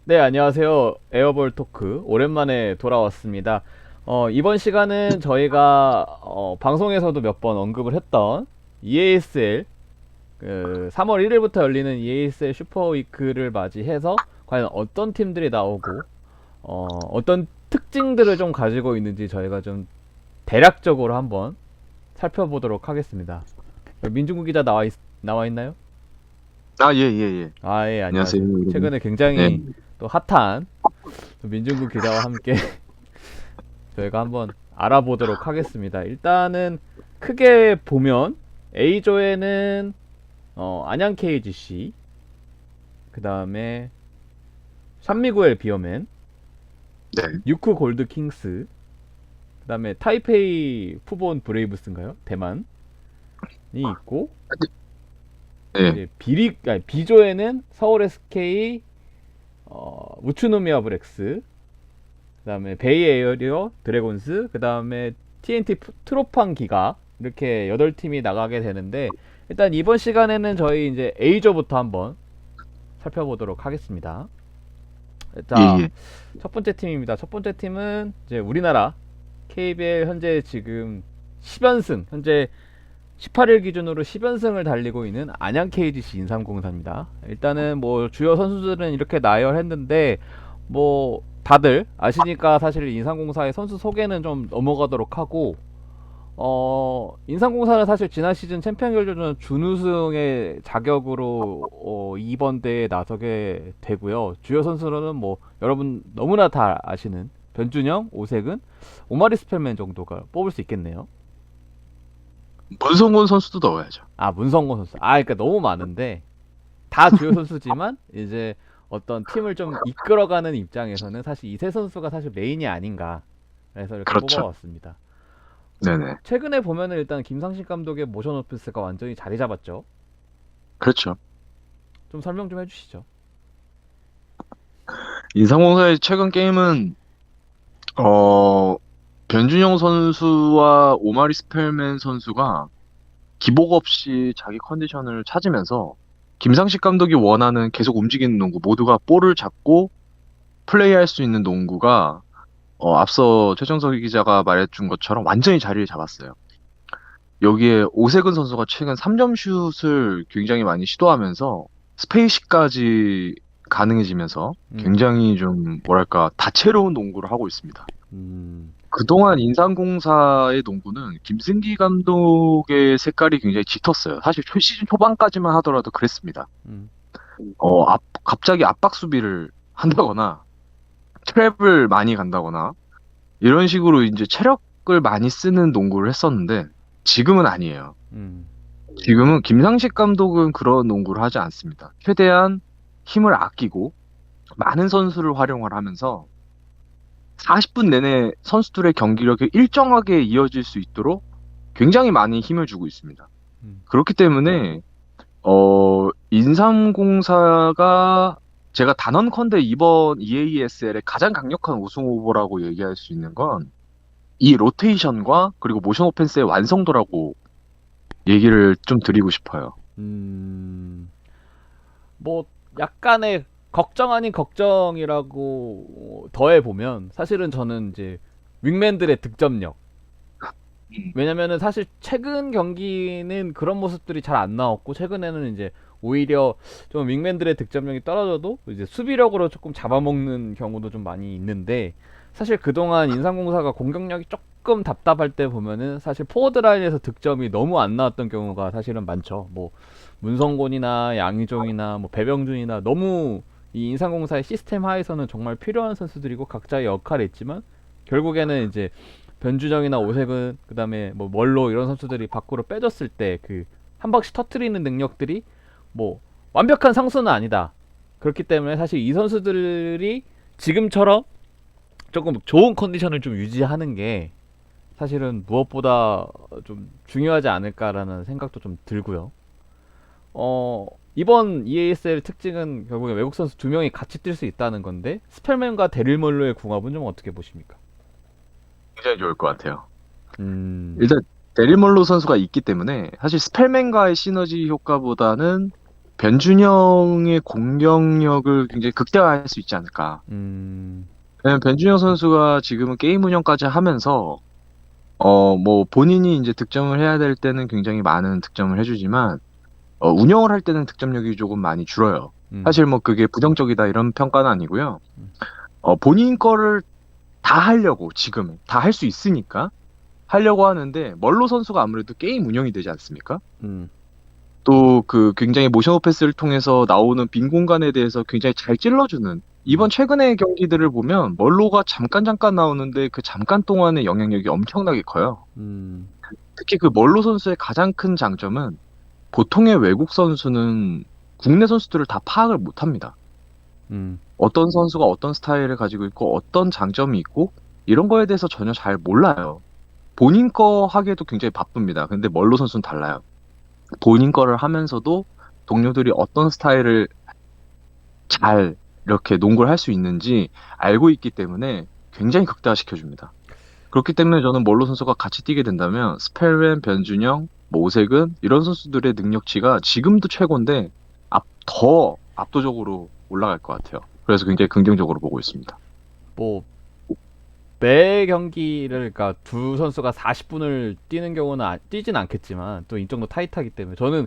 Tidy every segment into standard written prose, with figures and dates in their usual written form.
네, 안녕하세요. 에어볼 토크. 오랜만에 돌아왔습니다. 이번 시간은 저희가 방송에서도 몇 번 언급을 했던 EASL, 3월 1일부터 열리는 EASL 슈퍼위크를 맞이해서 과연 어떤 팀들이 나오고, 어떤 특징들을 좀 가지고 있는지 저희가 좀 대략적으로 한번 살펴보도록 하겠습니다. 민중국 기자 나와 있나요? 아, 예, 예, 예. 아, 예, 안녕하세요, 안녕하세요. 여러분. 최근에 네. 굉장히 또 핫한 민중국 기자와 함께 저희가 한번 알아보도록 하겠습니다. 일단은 크게 보면 A조에는 안양 KGC, 그 다음에 샴미구엘 비어맨, 네. 유쿠 골드 킹스, 그 다음에 타이페이 푸본 브레이브스인가요? 대만이 있고, 네. 이제 B조에는 서울 SK, 우츠노미야 브렉스, 그 다음에 베이 에어리어 드래곤스, 그 다음에 TNT 트로판 기가, 이렇게 8팀이 나가게 되는데, 일단 이번 시간에는 저희 이제 A조부터 한번 살펴보도록 하겠습니다. 예, 자, 예. 첫 번째 팀입니다. 첫 번째 팀은 이제 우리나라 KBL 현재 지금 10연승, 현재 18일 기준으로 10연승을 달리고 있는 안양 KGC 인삼공사입니다. 일단은 뭐 주요 선수들은 이렇게 나열했는데 뭐 다들 아시니까 사실 인삼공사의 선수 소개는 좀 넘어가도록 하고, 인삼공사는 사실 지난 시즌 챔피언 결전전 준우승의 자격으로 이번 대회에 나서게 되고요. 주요 선수로는 뭐 여러분 너무나 다 아시는 변준영, 오색은, 오마리 스펠맨 정도가 뽑을 수 있겠네요. 문성곤 선수도 넣어야죠. 아, 문성곤 선수. 아, 그러니까 너무 많은데 다 주요 선수지만 이제 어떤 팀을 좀 이끌어가는 입장에서는 사실 이 세 선수가 사실 메인이 아닌가. 그래서 이렇게 그렇죠. 뽑아왔습니다. 네네. 최근에 보면은 일단 김상식 감독의 모션 오피스가 완전히 자리 잡았죠. 그렇죠. 좀 설명 좀 해주시죠. 인상공사의 최근 게임은, 어, 변준영 선수와 오마리 스펠맨 선수가 기복 없이 자기 컨디션을 찾으면서 김상식 감독이 원하는 계속 움직이는 농구, 모두가 볼을 잡고 플레이할 수 있는 농구가 앞서 최정석 기자가 말해준 것처럼 완전히 자리를 잡았어요. 여기에 오세근 선수가 최근 3점 슛을 굉장히 많이 시도하면서 스페이시까지 가능해지면서 음, 굉장히 좀 뭐랄까 다채로운 농구를 하고 있습니다. 음, 그동안 인삼공사의 농구는 김승기 감독의 색깔이 굉장히 짙었어요. 사실 시즌 초반까지만 하더라도 그랬습니다. 음, 갑자기 압박 수비를 한다거나 트랩을 많이 간다거나 이런 식으로 이제 체력을 많이 쓰는 농구를 했었는데 지금은 아니에요. 음, 지금은 김상식 감독은 그런 농구를 하지 않습니다. 최대한 힘을 아끼고 많은 선수를 활용을 하면서 40분 내내 선수들의 경기력이 일정하게 이어질 수 있도록 굉장히 많이 힘을 주고 있습니다. 음, 그렇기 때문에 인삼공사가 제가 단언컨대 이번 EASL의 가장 강력한 우승 후보라고 얘기할 수 있는 건 이 로테이션과 그리고 모션 오펜스의 완성도라고 얘기를 좀 드리고 싶어요. 음. 뭐 약간의 걱정 아닌 걱정이라고 더해 보면 사실은 저는 이제 윙맨들의 득점력. 음. 왜냐면은 사실 최근 경기는 그런 모습들이 잘 안 나왔고, 최근에는 이제 오히려 좀 윙맨들의 득점력이 떨어져도 이제 수비력으로 조금 잡아먹는 경우도 좀 많이 있는데, 사실 그동안 인삼공사가 공격력이 조금 답답할 때 보면은 사실 포워드 라인에서 득점이 너무 안 나왔던 경우가 사실은 많죠. 뭐 문성곤이나 양희종이나 뭐 배병준이나 너무 이 인삼공사의 시스템 하에서는 정말 필요한 선수들이고 각자의 역할이 있지만, 결국에는 이제 변주정이나 오색은, 그다음에 뭐 멀로 이런 선수들이 밖으로 빼졌을 때 그 한 방씩 터트리는 능력들이 뭐 완벽한 상수는 아니다. 그렇기 때문에 사실 이 선수들이 지금처럼 조금 좋은 컨디션을 좀 유지하는 게 사실은 무엇보다 좀 중요하지 않을까라는 생각도 좀 들고요. 이번 EASL 특징은 결국에 외국 선수 두 명이 같이 뛸 수 있다는 건데, 스펠맨과 데릴 멀로의 궁합은 좀 어떻게 보십니까? 굉장히 좋을 것 같아요. 음, 일단 데릴 몰로 선수가 있기 때문에 사실 스펠맨과의 시너지 효과보다는 변준영의 공격력을 굉장히 극대화할 수 있지 않을까. 음, 왜냐면 변준영 선수가 지금은 게임 운영까지 하면서 뭐 본인이 이제 득점을 해야 될 때는 굉장히 많은 득점을 해주지만 운영을 할 때는 득점력이 조금 많이 줄어요. 음, 사실 뭐 그게 부정적이다 이런 평가는 아니고요. 음, 본인 거를 다 하려고 지금 다 할 수 있으니까 하려고 하는데 멀로 선수가 아무래도 게임 운영이 되지 않습니까? 음, 또 그 굉장히 모션 오패스를 통해서 나오는 빈 공간에 대해서 굉장히 잘 찔러주는 이번 음, 최근의 경기들을 보면 멀로가 잠깐 나오는데 그 잠깐 동안의 영향력이 엄청나게 커요. 음, 특히 그 멀로 선수의 가장 큰 장점은 보통의 외국 선수는 국내 선수들을 다 파악을 못 합니다. 음, 어떤 선수가 어떤 스타일을 가지고 있고 어떤 장점이 있고 이런 거에 대해서 전혀 잘 몰라요. 본인 거 하기에도 굉장히 바쁩니다. 근데 멀로 선수는 달라요. 본인 거를 하면서도 동료들이 어떤 스타일을 잘 이렇게 농구를 할 수 있는지 알고 있기 때문에 굉장히 극대화시켜줍니다. 그렇기 때문에 저는 멀로 선수가 같이 뛰게 된다면 스펠맨, 변준영, 뭐 오색은 이런 선수들의 능력치가 지금도 최고인데 더 압도적으로 올라갈 것 같아요. 그래서 굉장히 긍정적으로 보고 있습니다. 뭐 매 경기를 그러니까 두 선수가 40분을 뛰는 경우는 뛰진 않겠지만 또 일정도 타이트하기 때문에 저는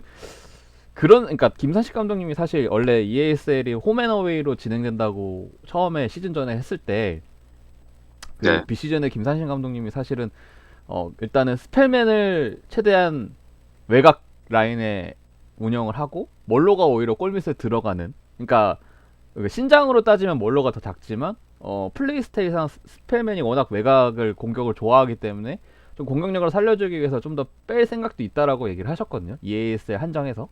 그런 그러니까 김산식 감독님이 사실 원래 EASL이 홈앤어웨이로 진행된다고 처음에 시즌 전에 했을 때 그 네, 비시즌에 김산식 감독님이 사실은 일단은 스펠맨을 최대한 외곽 라인에 운영을 하고 멀로가 오히려 골밑에 들어가는 그러니까 그 신장으로 따지면 멀로가 더 작지만 플레이 스타일상 스펠맨이 워낙 외곽을 공격을 좋아하기 때문에 좀 공격력을 살려주기 위해서 좀 더 뺄 생각도 있다라고 얘기를 하셨거든요. EAS에 한정해서.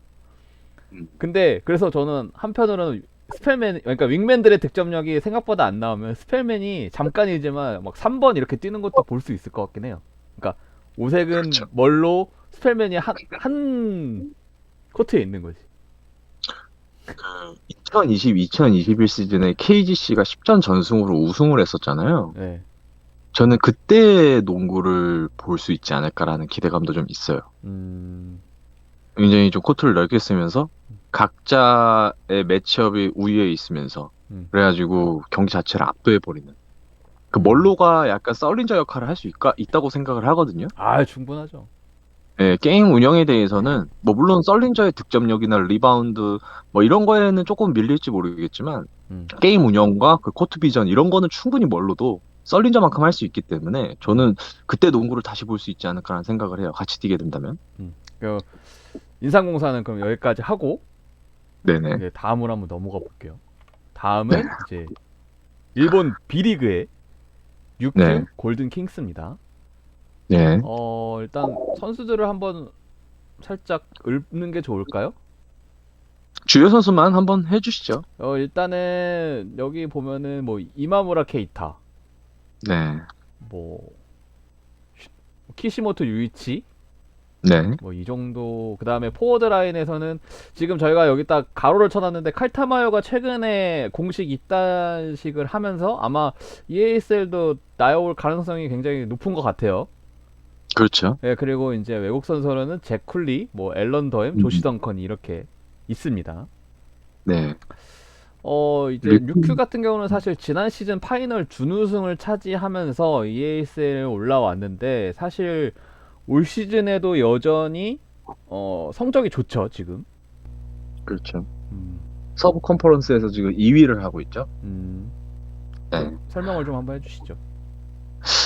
음, 근데 그래서 저는 한편으로는 스펠맨 그러니까 윙맨들의 득점력이 생각보다 안 나오면 스펠맨이 잠깐이지만 막 3번 이렇게 뛰는 것도 볼 수 있을 것 같긴 해요. 그러니까 오색은 그렇죠. 멀로 스펠맨이 한 코트에 있는 거지. 그 2020, 2021 시즌에 KGC가 10전 전승으로 우승을 했었잖아요. 네. 저는 그때 농구를 볼 수 있지 않을까라는 기대감도 좀 있어요. 음, 굉장히 좀 코트를 넓게 쓰면서 각자의 매치업이 우위에 있으면서 음, 그래가지고 경기 자체를 압도해버리는 그 음. 멀로가 약간 썰린저 역할을 할 수 있다고 생각을 하거든요. 아, 충분하죠. 예, 게임 운영에 대해서는 뭐 물론 썰린저의 득점력이나 리바운드 뭐 이런 거에는 조금 밀릴지 모르겠지만 음, 게임 운영과 그 코트 비전 이런 거는 충분히 멀로도 썰린저만큼 할 수 있기 때문에 음, 저는 그때 농구를 다시 볼 수 있지 않을까라는 생각을 해요. 같이 뛰게 된다면. 그 인상공사는 그럼 여기까지 하고 네네. 이제 다음으로 한번 넘어가 볼게요. 네. 다음은 이제 일본 B리그의 네. 유큐 골든 킹스입니다. 네. 일단 선수들을 한번 살짝 읊는 게 좋을까요? 주요 선수만 한번 해주시죠. 일단은 여기 보면은 뭐 이마무라 케이타, 네. 뭐 키시모토 유이치, 네. 뭐 이 정도. 그 다음에 포워드 라인에서는 지금 저희가 여기 딱 가로를 쳐놨는데 칼타마요가 최근에 공식 입단식을 하면서 아마 EASL도 나올 가능성이 굉장히 높은 것 같아요. 그렇죠. 예, 그리고 이제 외국 선수로는 잭 쿨리, 뭐 앨런 더햄, 조시 음. 덩컨이 이렇게 있습니다. 네. 이제 리크. 류큐 같은 경우는 사실 지난 시즌 파이널 준우승을 차지하면서 EASL 올라왔는데 사실 올 시즌에도 여전히 성적이 좋죠, 지금. 그렇죠. 음, 서브 컨퍼런스에서 지금 2위를 하고 있죠. 음, 네. 설명을 좀 한번 해주시죠.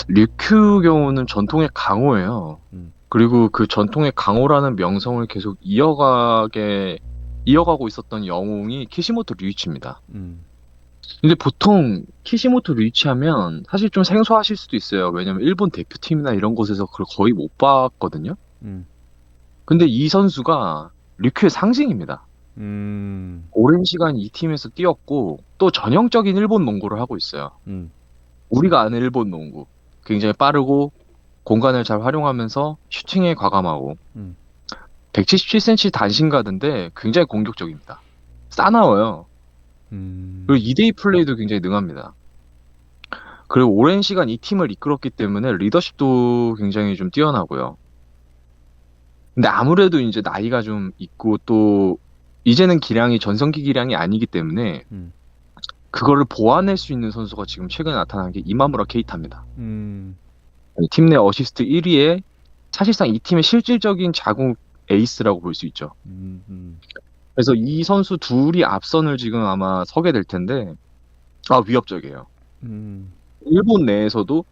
리큐 경우는 전통의 강호예요. 음, 그리고 그 전통의 강호라는 명성을 계속 이어가고 있었던 영웅이 키시모토 류이치입니다. 음, 근데 보통 키시모토 류이치 하면 사실 좀 생소하실 수도 있어요. 왜냐면 일본 대표팀이나 이런 곳에서 그걸 거의 못 봤거든요. 음, 근데 이 선수가 리큐의 상징입니다. 음, 오랜 시간 이 팀에서 뛰었고 또 전형적인 일본 농구를 하고 있어요. 음, 우리가 아는 일본 농구. 굉장히 빠르고 공간을 잘 활용하면서 슈팅에 과감하고 음, 177cm 단신가드인데 굉장히 공격적입니다. 싸나워요. 그리고 음, 2대2 플레이도 굉장히 능합니다. 그리고 오랜 시간 이 팀을 이끌었기 때문에 리더십도 굉장히 좀 뛰어나고요. 근데 아무래도 이제 나이가 좀 있고 또 이제는 기량이 전성기 기량이 아니기 때문에 음. 그거를 보완할 수 있는 선수가 지금 최근에 나타난 게 이마무라 케이타입니다. 음. 팀 내 어시스트 1위에 사실상 이 팀의 실질적인 자국 에이스라고 볼 수 있죠. 음. 음. 그래서 이 선수 둘이 앞선을 지금 아마 서게 될 텐데, 위협적이에요. 음. 일본 내에서도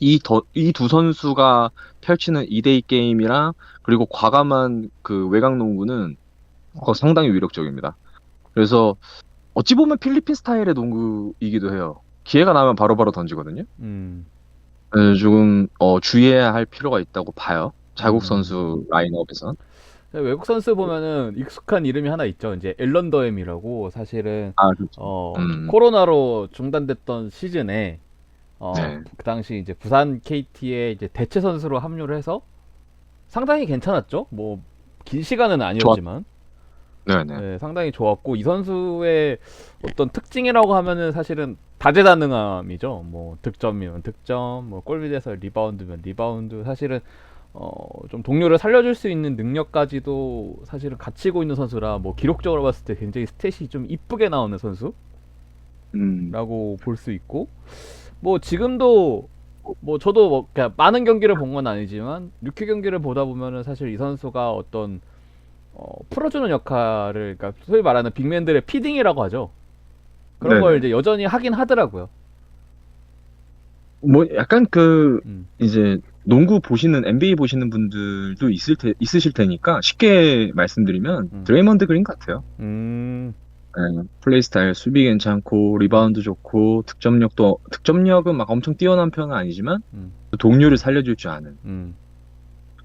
이 두 선수가 펼치는 2대2 게임이랑 그리고 과감한 그 외곽 농구는 상당히 위력적입니다. 그래서 어찌 보면 필리핀 스타일의 농구이기도 해요. 기회가 나면 바로바로 던지거든요. 음. 조금 주의해야 할 필요가 있다고 봐요. 자국 음. 선수 라인업에선. 외국 선수 보면은 익숙한 이름이 하나 있죠. 이제 앨런 더햄이라고 사실은 그렇죠. 코로나로 중단됐던 시즌에 네. 그 당시 이제 부산 KT에 이제 대체 선수로 합류를 해서 상당히 괜찮았죠. 뭐 긴 시간은 아니었지만 네네. 네, 상당히 좋았고 이 선수의 어떤 특징이라고 하면은 사실은 다재다능함이죠. 뭐 득점이면 득점, 뭐 골밑에서 리바운드면 리바운드. 사실은 좀 동료를 살려줄 수 있는 능력까지도 사실은 갖추고 있는 선수라 뭐 기록적으로 봤을 때 굉장히 스탯이 좀 이쁘게 나오는 선수라고 음, 볼 수 있고 뭐 지금도 뭐 저도 뭐 그냥 많은 경기를 본 건 아니지만 육회 경기를 보다 보면은 사실 이 선수가 어떤 풀어주는 역할을 그러니까 소위 말하는 빅맨들의 피딩이라고 하죠. 그런 걸 네네. 이제 여전히 하긴 하더라고요. 뭐 약간 음. 이제 농구 보시는 NBA 보시는 분들도 있으실 테니까 쉽게 말씀드리면 음. 드레이먼드 그린 같아요. 음. 플레이 스타일 수비 괜찮고 리바운드 좋고 득점력은 막 엄청 뛰어난 편은 아니지만 음. 동료를 살려줄 줄 아는. 음.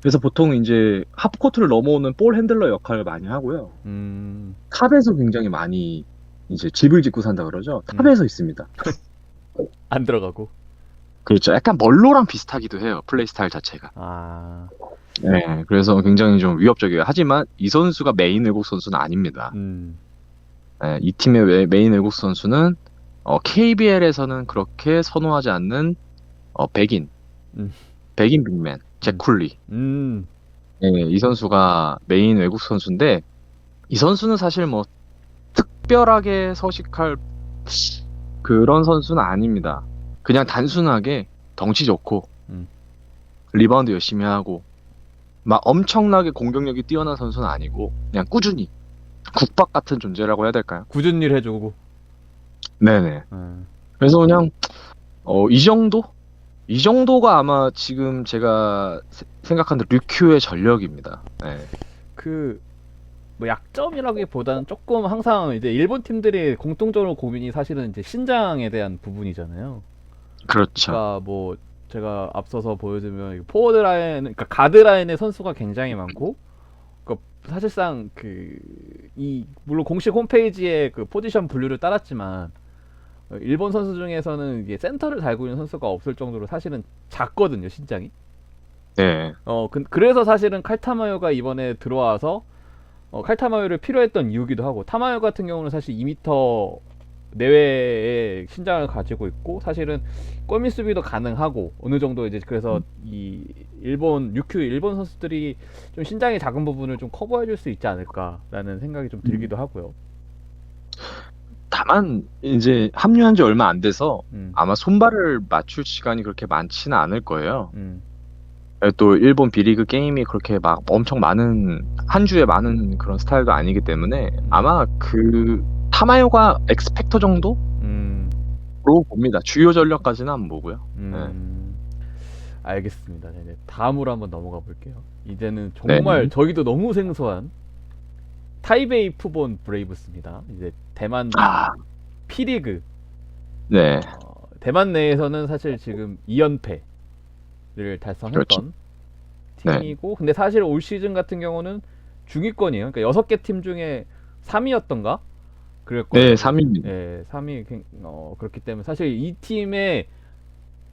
그래서 보통 이제 하프코트를 넘어오는 볼 핸들러 역할을 많이 하고요. 음. 탑에서 굉장히 많이 이제 집을 짓고 산다 그러죠. 음. 탑에서 있습니다. 안 들어가고. 그렇죠. 약간 멀로랑 비슷하기도 해요. 플레이 스타일 자체가. 아. 네, 그래서 굉장히 좀 위협적이에요. 하지만 이 선수가 메인 외국 선수는 아닙니다. 음. 네, 이 팀의 메인 외국 선수는 KBL에서는 그렇게 선호하지 않는 백인, 음. 백인 빅맨, 잭 쿨리. 음. 네, 이 선수가 메인 외국 선수인데 이 선수는 사실 뭐 특별하게 서식할 그런 선수는 아닙니다. 그냥 단순하게 덩치 좋고 음. 리바운드 열심히 하고 막 엄청나게 공격력이 뛰어난 선수는 아니고 그냥 꾸준히 국밥 같은 존재라고 해야 될까요? 굳은 일 해주고. 네네. 음. 그래서 그냥 이 정도? 이 정도가 아마 지금 제가 생각하는 류큐의 전력입니다. 네. 그 뭐 약점이라기보다는 조금 항상 이제 일본 팀들이 공통적으로 고민이 사실은 이제 신장에 대한 부분이잖아요. 그렇죠. 그러니까 뭐 제가 앞서서 보여주면 포워드 라인, 그러니까 가드 라인의 선수가 굉장히 많고, 그러니까 사실상 그 이 물론 공식 홈페이지에 그 포지션 분류를 따랐지만 일본 선수 중에서는 이게 센터를 달고 있는 선수가 없을 정도로 사실은 작거든요, 신장이. 네. 그래서 사실은 칼타마요가 이번에 들어와서 칼타마요를 필요했던 이유기도 하고, 타마요 같은 경우는 사실 2m 내외의 신장을 가지고 있고 사실은 골밑 수비도 가능하고 어느 정도 이제 그래서 이 일본 유큐 일본 선수들이 좀 신장이 작은 부분을 좀 커버해 줄 수 있지 않을까라는 생각이 좀 들기도 하고요. 다만 이제 합류한 지 얼마 안 돼서 음. 아마 손발을 맞출 시간이 그렇게 많지는 않을 거예요. 음. 또 일본 B리그 게임이 그렇게 막 엄청 많은 한 주에 많은 그런 스타일도 아니기 때문에 아마 그 타마요가 엑스펙터 정도로 음. 봅니다. 주요 전력까지는 안 보고요. 알겠습니다. 네, 다음으로 한번 넘어가 볼게요. 이제는 정말 네. 저희도 너무 생소한 타이베이 푸본 브레이브스입니다. 이제 대만 P리그. 네. 대만 내에서는 사실 지금 2연패를 달성했던 그렇죠. 팀이고, 근데 사실 올 시즌 같은 경우는 중위권이에요. 그러니까 6개 팀 중에 3위였던가? 그랬거든요. 네, 3위입니다. 네, 3위. 그렇기 때문에 사실 이 팀의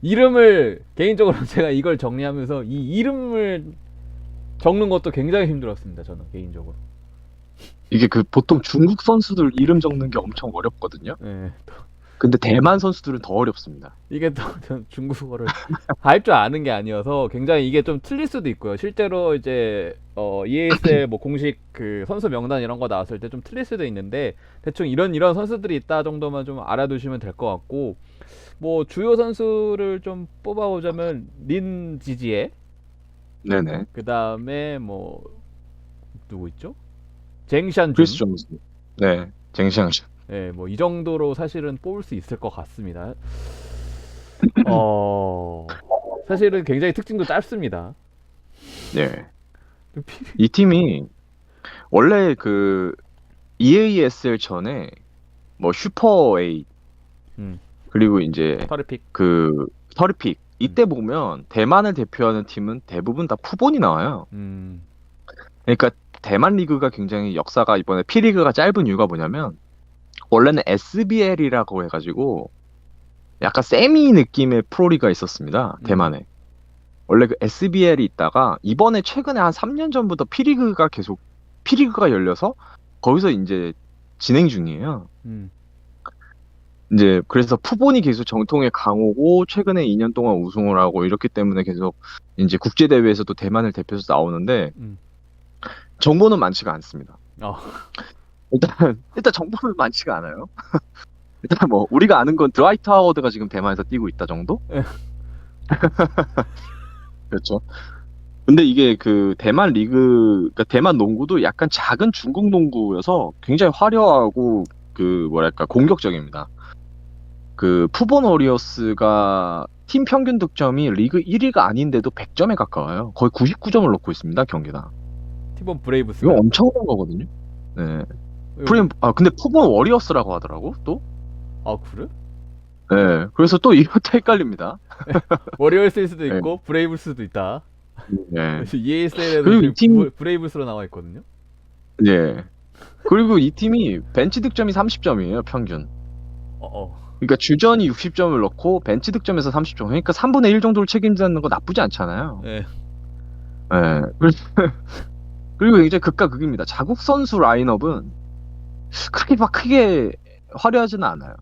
이름을 개인적으로 제가 이걸 정리하면서 이 이름을 적는 것도 굉장히 힘들었습니다. 저는 개인적으로. 이게 그 보통 중국 선수들 이름 적는 게 엄청 어렵거든요. 네. 근데 대만 선수들은 더 어렵습니다. 이게 또 전 중국어를 할 줄 아는 게 아니어서 굉장히 이게 좀 틀릴 수도 있고요. 실제로 이제 EASL 뭐 공식 그 선수 명단 이런 거 나왔을 때 좀 틀릴 수도 있는데 대충 이런 선수들이 있다 정도만 좀 알아두시면 될 것 같고 뭐 주요 선수를 좀 뽑아보자면 린 지지에 네네. 그 다음에 뭐 누구 있죠? 크리스 쟁샨준. 존스. 네. 쟁시앙시. 예, 뭐 이 정도로 사실은 뽑을 수 있을 것 같습니다. 사실은 굉장히 특징도 짧습니다. 네. 이 팀이 원래 그 EASL 전에 뭐 슈퍼 A 음, 그리고 이제 터리픽. 그 터리픽 이때 보면 대만을 대표하는 팀은 대부분 다 푸본이 나와요. 음, 그러니까 대만 리그가 굉장히 역사가 이번에 P리그가 짧은 이유가 뭐냐면 원래는 SBL이라고 해가지고 약간 세미 느낌의 프로리가 있었습니다. 대만에. 원래 그 SBL이 있다가 이번에 최근에 한 3년 전부터 P리그가 열려서 거기서 이제 진행 중이에요. 음, 이제 그래서 푸본이 계속 정통의 강호고 최근에 2년 동안 우승을 하고 이렇기 때문에 계속 이제 국제 대회에서도 대만을 대표해서 나오는데 음. 정보는 많지가 않습니다. 어, 일단 정보는 많지가 않아요. 일단 뭐 우리가 아는 건 드라이트 하워드가 지금 대만에서 뛰고 있다 정도? 예. 그렇죠. 근데 이게 그 대만 리그, 그러니까 대만 농구도 약간 작은 중국 농구여서 굉장히 화려하고 그 뭐랄까 공격적입니다. 그 푸본 워리어스가 팀 평균 득점이 리그 1위가 아닌데도 100점에 가까워요. 거의 99점을 넣고 있습니다, 경기당. 티본 브레이브스. 이거 엄청난 거거든요. 네. 근데 푸본 워리어스라고 하더라고, 또? 아 그래? 네. 그래서 또 이것도 헷갈립니다. 워리어스일 수도 네. 있고 브레이브일 수도 있다. 네. EASL에도 그리고 이 팀, 브레이브스로 나와 있거든요. 네. 그리고 이 팀이 벤치 득점이 30점이에요, 평균. 어, 어. 그러니까 주전이 60점을 넣고 벤치 득점에서 30점. 그러니까 3분의 1 정도를 책임지는 거 나쁘지 않잖아요. 예. 예. 그리고 굉장히 극과 극입니다. 자국 선수 라인업은 크게 화려하지는 않아요.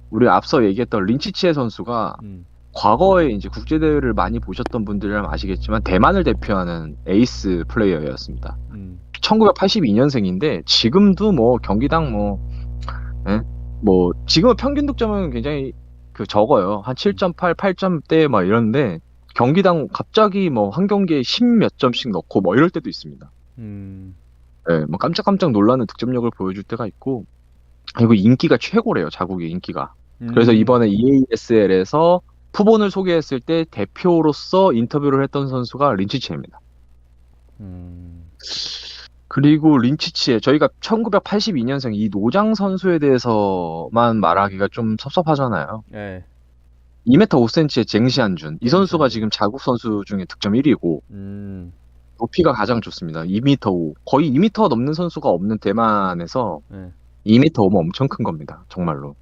우리 앞서 얘기했던 린치치에 선수가 음, 과거에 이제 국제대회를 많이 보셨던 분들이라면 아시겠지만 대만을 대표하는 에이스 플레이어였습니다. 음, 1982년생인데 지금도 뭐 경기당 예? 뭐 지금은 평균 득점은 굉장히 그 적어요. 한 7.8, 8점대 막 이런데 경기당 갑자기 뭐 한 경기에 10 몇 점씩 넣고 뭐 이럴 때도 있습니다. 음, 예, 뭐 깜짝깜짝 놀라는 득점력을 보여줄 때가 있고 그리고 인기가 최고래요. 자국의 인기가. 그래서 이번에 EASL에서 푸본을 소개했을 때 대표로서 인터뷰를 했던 선수가 린치치입니다. 음, 그리고 린치치에 저희가 1982년생 이 노장 선수에 대해서만 말하기가 좀 섭섭하잖아요. 예. 2m 5cm의 쟁시안준. 이 선수가 쟁시안준. 지금 자국 선수 중에 득점 1위고 음, 높이가 가장 좋습니다. 2m 5. 거의 2m 넘는 선수가 없는 대만에서 예. 2m 5면 엄청 큰 겁니다. 정말로.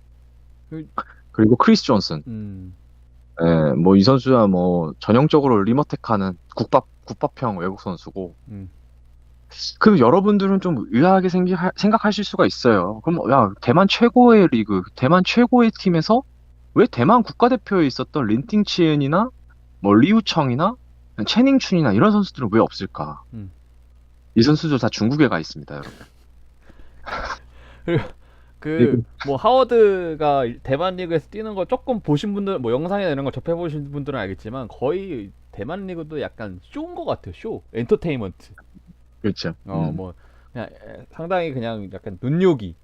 그- 그리고 크리스 존슨. 음, 예, 뭐 이 선수야 뭐 전형적으로 리머텍하는 국밥형 외국 선수고. 음, 그럼 여러분들은 좀 의아하게 생각하실 수가 있어요. 그럼 야, 대만 최고의 리그, 대만 최고의 팀에서 왜 대만 국가대표에 있었던 린팅치엔이나 뭐 리우청이나 채닝춘이나 이런 선수들은 왜 없을까? 음. 이 선수들 다 중국에 가 있습니다, 여러분. 그 뭐 하워드가 대만 리그에서 뛰는 거 조금 보신 분들 뭐 영상이나 이런 거 접해 보신 분들은 알겠지만 거의 대만 리그도 약간 쇼인 것 같아요. 쇼, 엔터테인먼트. 그렇죠. 뭐 그냥 상당히 그냥 약간 눈요기,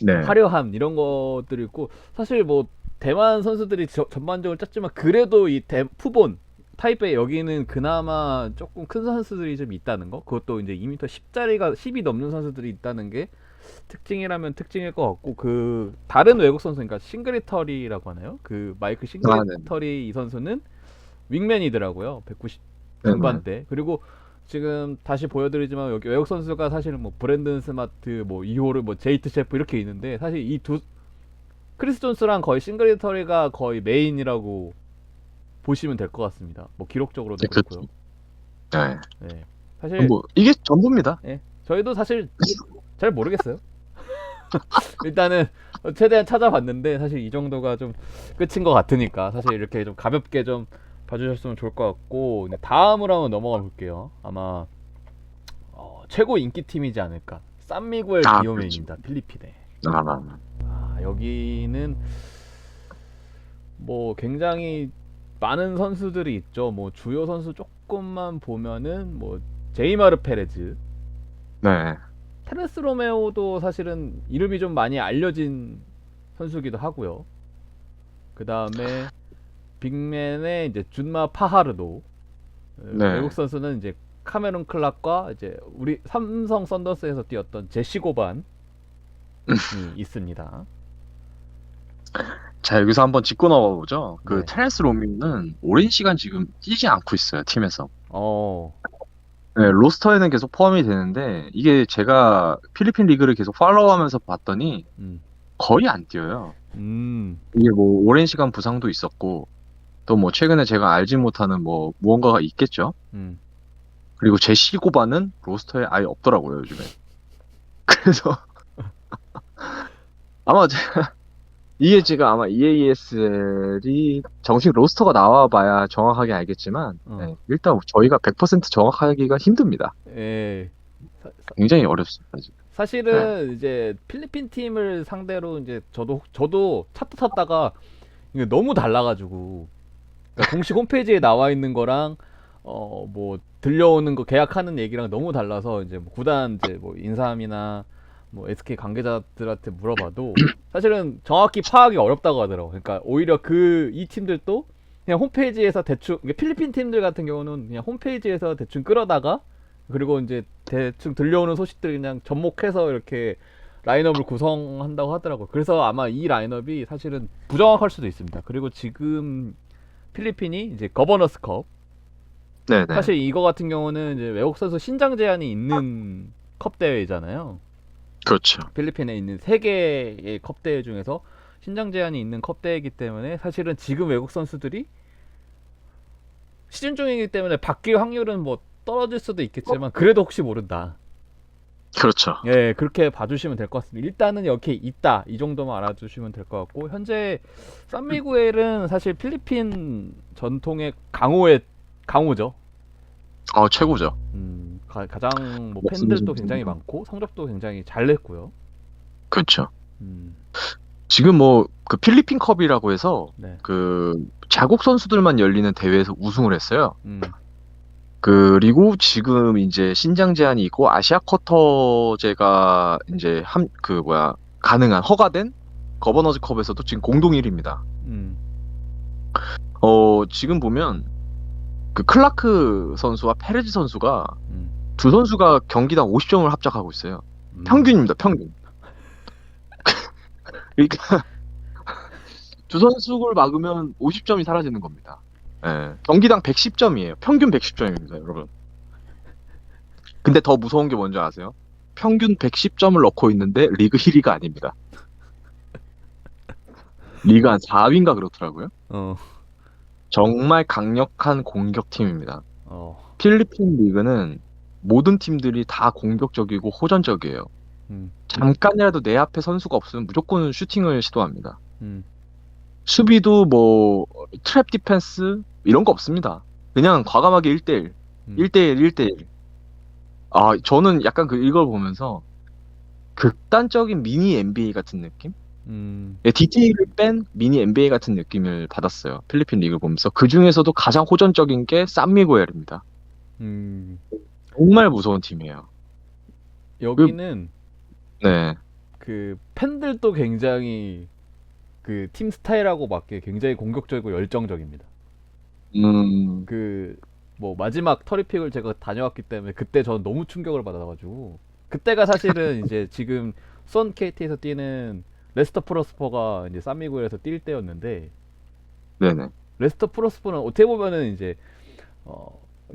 네. 화려함 이런 것들이 있고 사실 뭐 대만 선수들이 전반적으로 짰지만 그래도 이 푸본 타이베이 여기는 그나마 조금 큰 선수들이 좀 있다는 거 그것도 이제 2m 10짜리가 10이 넘는 선수들이 있다는 게 특징이라면 특징일 것 같고 그 다른 외국 선수 그러니까 싱글리터리라고 하나요? 그 마이크 싱글리터리 이 선수는 윙맨이더라고요. 190 중반대. 그리고 지금 다시 보여드리지만 여기 외국 선수가 사실은 뭐 브랜든 스마트, 뭐 이호르, 뭐 제이트 셰프 이렇게 있는데 사실 이 두 크리스 존스랑 거의 싱글리터리가 거의 메인이라고 보시면 될 것 같습니다. 뭐 기록적으로도 네, 그렇고요. 네. 네. 사실 뭐 이게 전부입니다. 예, 저희도 사실 잘 모르겠어요. 일단은 최대한 찾아봤는데 사실 이 정도가 좀 끝인 것 같으니까 사실 이렇게 좀 가볍게 좀 봐주셨으면 좋을 것 같고, 근데 다음으로 한번 넘어가 볼게요. 아마 최고 인기팀이지 않을까. 산미구엘 아, 그렇죠. 비오메입니다. 필리핀에. 아, 여기는 뭐 굉장히 많은 선수들이 있죠. 뭐 주요 선수 조금만 보면은 뭐 제이마르 페레즈, 네. 테레스 로메오도 사실은 이름이 좀 많이 알려진 선수기도 하고요. 그 다음에 빅맨의 이제 준마 파하르도, 네. 외국 선수는 이제 카메론 클락과 이제 우리 삼성 썬더스에서 뛰었던 제시 고반이 있습니다. 자, 여기서 한번 짚고 넘어가보죠. 그 네. 테레스 로미오는 오랜 시간 지금 뛰지 않고 있어요, 팀에서. 어, 네, 로스터에는 계속 포함이 되는데, 이게 제가 필리핀 리그를 계속 팔로우하면서 봤더니, 음, 거의 안 뛰어요. 음, 이게 뭐, 오랜 시간 부상도 있었고, 또 뭐, 최근에 제가 알지 못하는 뭐, 무언가가 있겠죠? 음. 그리고 제시 고바는 로스터에 아예 없더라고요, 요즘에. 그래서, 아마 이게 지금 아마 EASL이 정식 로스터가 나와봐야 정확하게 알겠지만, 어. 네, 일단 저희가 100% 정확하기가 힘듭니다. 예. 굉장히 어렵습니다, 지금. 네. 사실은 이제 필리핀 팀을 상대로 이제 저도 차트 탔다가 이게 너무 달라가지고, 그러니까 공식 홈페이지에 나와 있는 거랑 뭐 들려오는 거 계약하는 얘기랑 너무 달라서 이제 뭐 구단 이제 뭐 인삼이나 뭐 SK 관계자들한테 물어봐도 사실은 정확히 파악이 어렵다고 하더라고. 그러니까 오히려 그 이 팀들도 그냥 홈페이지에서 대충, 이게 필리핀 팀들 같은 경우는 그냥 홈페이지에서 대충 끌어다가, 그리고 이제 대충 들려오는 소식들 그냥 접목해서 이렇게 라인업을 구성한다고 하더라고요. 그래서 아마 이 라인업이 사실은 부정확할 수도 있습니다. 그리고 지금 필리핀이 이제 거버너스컵, 네네. 사실 이거 같은 경우는 이제 외국 선수 신장 제한이 있는 컵 대회잖아요. 그렇죠. 필리핀에 있는 세 개의 컵 대회 중에서 신장 제한이 있는 컵 대회이기 때문에 사실은 지금 외국 선수들이 시즌 중이기 때문에 바뀔 확률은 뭐 떨어질 수도 있겠지만 그래도 혹시 모른다. 그렇죠. 예, 그렇게 봐주시면 될 것 같습니다. 일단은 여기 있다, 이 정도만 알아주시면 될 것 같고, 현재 산미구엘은 사실 필리핀 전통의 강호죠. 최고죠. 가장 뭐 말씀해주신 팬들도 굉장히 것처럼. 많고 성적도 굉장히 잘 냈고요. 그렇죠. 음, 지금 뭐, 그 필리핀 컵이라고 해서, 네. 그, 자국 선수들만 열리는 대회에서 우승을 했어요. 음, 그리고 지금 이제 신장 제한이 있고, 아시아 쿼터제가 이제 가능한, 허가된 거버너즈 컵에서도 지금 공동 1위입니다. 음, 지금 보면, 그 클라크 선수와 페레즈 선수가 음, 두 선수가 경기당 50점을 합작하고 있어요. 음, 평균입니다, 평균. 그러니까 두 선수를 막으면 50점이 사라지는 겁니다. 예, 경기당 110점이에요. 평균 110점입니다, 여러분. 근데 더 무서운 게 뭔지 아세요? 평균 110점을 넣고 있는데 리그 1위가 아닙니다. 리그 한 4위인가 그렇더라고요. 어, 정말 강력한 공격팀입니다. 어, 필리핀 리그는 모든 팀들이 다 공격적이고 호전적이에요. 음, 잠깐이라도 내 앞에 선수가 없으면 무조건 슈팅을 시도합니다. 음, 수비도 뭐 트랩 디펜스 이런 거 없습니다. 그냥 과감하게 1대1, 음, 1대1, 1대1. 저는 약간 이걸 보면서 극단적인 미니 NBA 같은 느낌? 음, 예, 디테일을 뺀 미니 NBA 같은 느낌을 받았어요. 필리핀 리그 보면서. 그 중에서도 가장 호전적인 게 산미구엘입니다. 음. 정말 무서운 팀이에요. 그, 여기는 네. 그 팬들도 굉장히 그 팀 스타일하고 맞게 굉장히 공격적이고 열정적입니다. 음, 그 뭐 마지막 터리픽을 제가 다녀왔기 때문에 그때 저는 너무 충격을 받아가지고, 그때가 사실은 이제 지금 수원 KT에서 뛰는 레스터 프로스퍼가 이제 산미구엘에서 뛸 때였는데, 네네. 레스터 프로스퍼는 어떻게 보면은 이제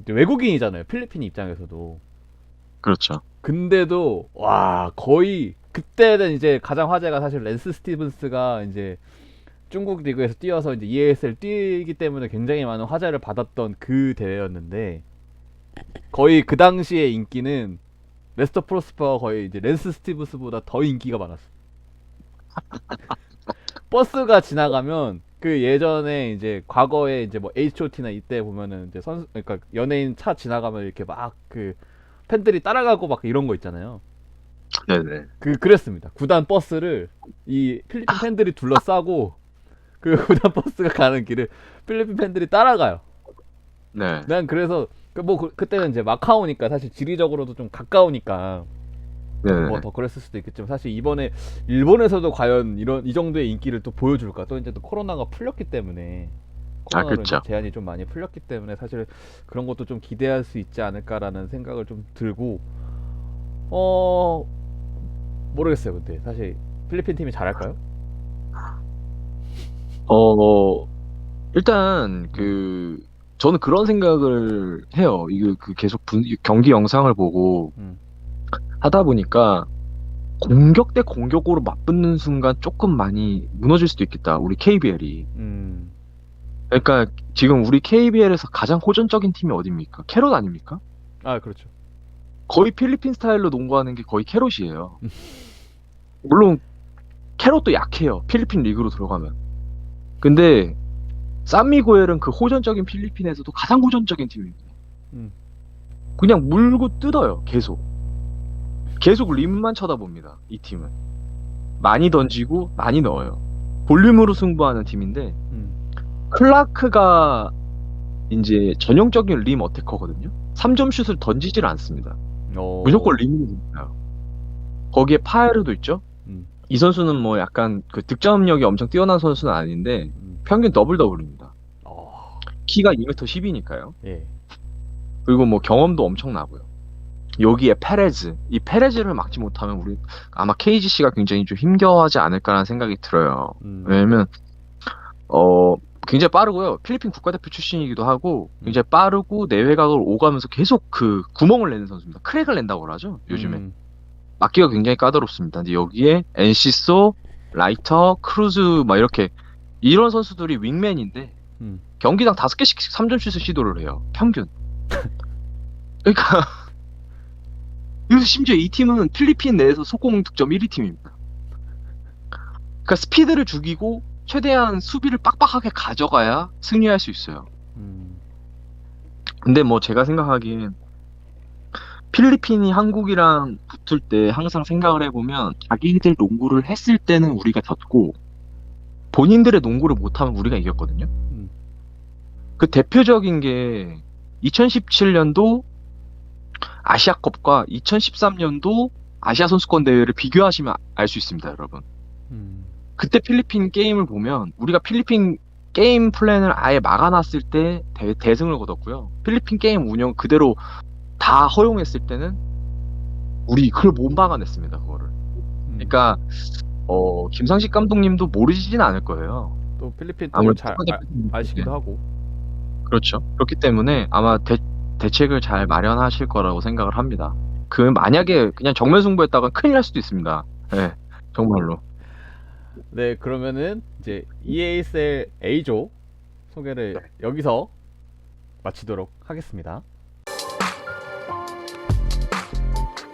외국인이잖아요, 필리핀 입장에서도. 그렇죠. 근데도 와, 거의 그때는 이제 가장 화제가 사실 랜스 스티븐스가 이제 중국 리그에서 뛰어서 이제 EASL 뛰기 때문에 굉장히 많은 화제를 받았던 그 대회였는데, 거의 그 당시의 인기는 레스터 프로스퍼가 거의 이제 랜스 스티븐스보다 더 인기가 많았어. 버스가 지나가면 그 예전에 이제 과거에 이제 뭐 H.O.T나 이때 보면은 이제 선수 그러니까 연예인 차 지나가면 이렇게 막 그 팬들이 따라가고 막 이런 거 있잖아요. 네네. 그랬습니다. 구단 버스를 이 필리핀 팬들이 둘러싸고 그 구단 버스가 가는 길을 필리핀 팬들이 따라가요. 네. 난 그래서 그때는 이제 마카오니까 사실 지리적으로도 좀 가까우니까 뭐 네네. 더 그랬을 수도 있겠지만 사실 이번에 일본에서도 과연 이 정도의 인기를 또 보여줄까? 또 이제 또 코로나가 풀렸기 때문에 아, 코로나로 이제 그렇죠. 제한이 좀 많이 풀렸기 때문에 사실 그런 것도 좀 기대할 수 있지 않을까라는 생각을 좀 들고 어 모르겠어요. 근데 사실 필리핀 팀이 잘할까요? 어, 일단, 음, 저는 그런 생각을 해요. 이거 계속 경기 영상을 보고 음, 하다 보니까 공격 대 공격으로 맞붙는 순간 조금 많이 무너질 수도 있겠다. 우리 KBL이. 음, 그러니까 지금 우리 KBL에서 가장 호전적인 팀이 어디입니까? 캐롯 아닙니까? 아 그렇죠. 거의 필리핀 스타일로 농구하는 게 거의 캐롯이에요. 물론 캐롯도 약해요. 필리핀 리그로 들어가면. 근데 산미고엘은 그 호전적인 필리핀에서도 가장 호전적인 팀입니다. 음, 그냥 물고 뜯어요. 계속. 계속 림만 쳐다봅니다. 이 팀은. 많이 던지고 많이 넣어요. 볼륨으로 승부하는 팀인데 음, 클라크가 이제 전형적인 림 어태커거든요. 3점 슛을 던지질 않습니다. 무조건 어, 림으로 던져요. 거기에 파에르도 있죠. 음, 이 선수는 뭐 약간 그 득점력이 엄청 뛰어난 선수는 아닌데 음, 평균 더블 더블입니다. 어, 키가 2m 10이니까요. 예, 그리고 뭐 경험도 엄청나고요. 여기에 페레즈, 이 페레즈를 막지 못하면 우리 아마 KGC가 굉장히 좀 힘겨워하지 않을까라는 생각이 들어요. 음, 왜냐면 어 굉장히 빠르고요. 필리핀 국가대표 출신이기도 하고 음, 굉장히 빠르고 내외곽을 오가면서 계속 그 구멍을 내는 선수입니다. 크랙을 낸다고 하죠. 요즘에 음, 막기가 굉장히 까다롭습니다. 근데 여기에 엔시소, 라이터, 크루즈 막 이렇게 이런 선수들이 윙맨인데 음, 경기당 5개씩 3점 슛을 시도를 해요. 평균. 그러니까 그래서 심지어 이 팀은 필리핀 내에서 속공 득점 1위 팀입니다. 그러니까 스피드를 죽이고 최대한 수비를 빡빡하게 가져가야 승리할 수 있어요. 음, 근데 뭐 제가 생각하기엔 필리핀이 한국이랑 붙을 때 항상 생각을 해보면 자기들 농구를 했을 때는 우리가 졌고 본인들의 농구를 못하면 우리가 이겼거든요. 음, 그 대표적인 게 2017년도 아시아컵과 2013년도 아시아 선수권 대회를 비교하시면 알 수 있습니다, 여러분. 음, 그때 필리핀 게임을 보면 우리가 필리핀 게임 플랜을 아예 막아놨을 때 대승을 거뒀고요. 필리핀 게임 운영 그대로 다 허용했을 때는 우리 그걸 못 막아냈습니다, 그거를. 음. 그러니까 김상식 감독님도 모르시진 않을 거예요. 또 필리핀 또 아무래도 잘 국가대표팀 아시기도 하고. 그렇죠. 그렇기 때문에 아마 대책을 잘 마련하실 거라고 생각을 합니다. 그 만약에 그냥 정면 승부했다가 큰일 날 수도 있습니다. 네, 정말로. 네, 그러면은 이제 EASL A조 소개를 여기서 마치도록 하겠습니다.